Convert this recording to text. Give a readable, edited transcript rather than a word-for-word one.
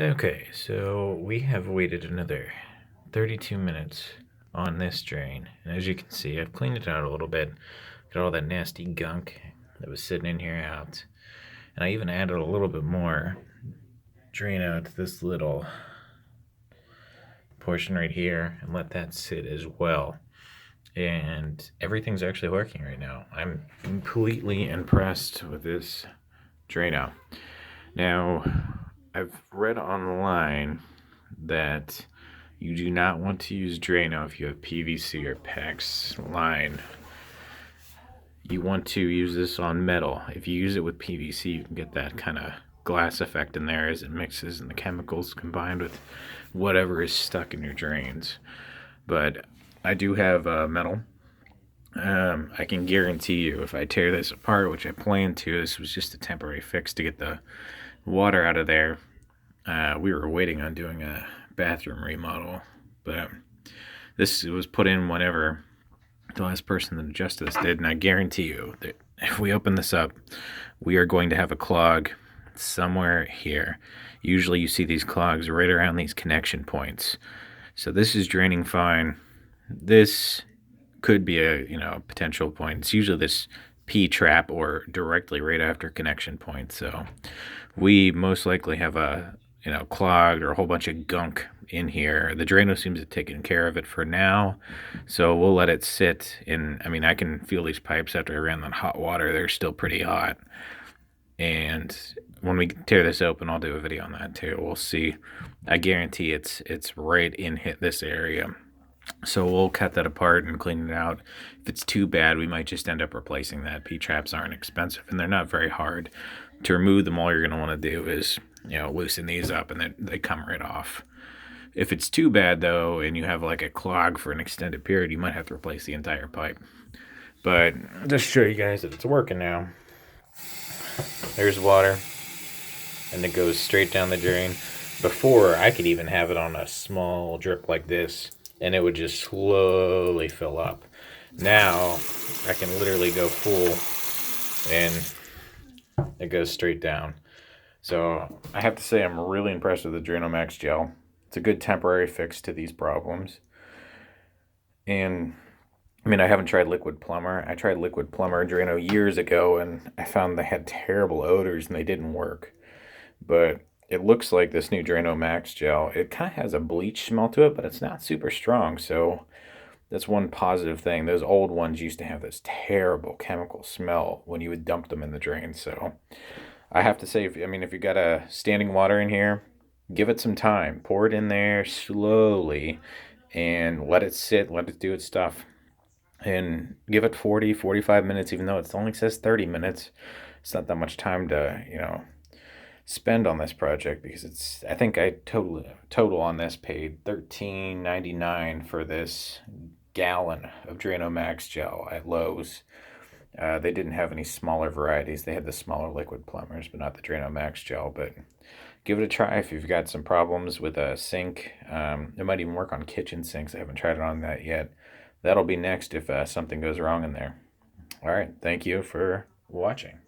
Okay, so we have waited another 32 minutes on this drain. And as you can see, I've cleaned it out a little bit. Got all that nasty gunk that was sitting in here out. And I even added a little bit more Drano to this little portion right here and let that sit as well. And everything's actually working right now. I'm completely impressed with this Drano. Now, I've read online that you do not want to use Drano if you have PVC or PEX line. You want to use this on metal. If you use it with PVC, you can get that kind of glass effect in there as it mixes and the chemicals combined with whatever is stuck in your drains. But I do have metal. I can guarantee you if I tear this apart, which I plan to, this was just a temporary fix to get the water out of there. We were waiting on doing a bathroom remodel, but this was put in whenever the last person that adjusted this did, and I guarantee you that if we open this up, we are going to have a clog somewhere here. Usually you see these clogs right around these connection points. So this is draining fine. This could be a potential point. It's usually this P trap or directly right after connection point. So we most likely have a clogged or a whole bunch of gunk in here. The Drano seems to have taken care of it for now, so we'll let it sit in. I mean, I can feel these pipes after I ran on hot water. They're still pretty hot. And when we tear this open, I'll do a video on that too. We'll see. I guarantee it's right in this area. So we'll cut that apart and clean it out. If it's too bad, we might just end up replacing that. P-traps aren't expensive, and they're not very hard. To remove them, all you're going to want to do is, loosen these up, and then they come right off. If it's too bad, though, and you have like a clog for an extended period, you might have to replace the entire pipe. But just to show you guys that it's working now. There's water, and it goes straight down the drain. Before, I could even have it on a small drip like this, and it would just slowly fill up. Now, I can literally go full, and it goes straight down. So, I have to say I'm really impressed with the Drano Max Gel. It's a good temporary fix to these problems. And, I mean, I haven't tried Liquid Plumber. I tried Liquid Plumber Drano years ago, and I found they had terrible odors, and they didn't work. But it looks like this new Drano Max Gel, it kind of has a bleach smell to it, but it's not super strong. So that's one positive thing. Those old ones used to have this terrible chemical smell when you would dump them in the drain. So I have to say, if you got a standing water in here, give it some time. Pour it in there slowly and let it sit, let it do its stuff. And give it 45 minutes, even though it only says 30 minutes. It's not that much time to, spend on this project, because I think I total on this paid $13.99 for this gallon of Drano Max Gel at Lowe's. They didn't have any smaller varieties. They had the smaller Liquid Plumbers, but not the Drano Max Gel. But give it a try if you've got some problems with a sink. It might even work on kitchen sinks. I haven't tried it on that yet. That'll be next if something goes wrong in there. All right, thank you for watching.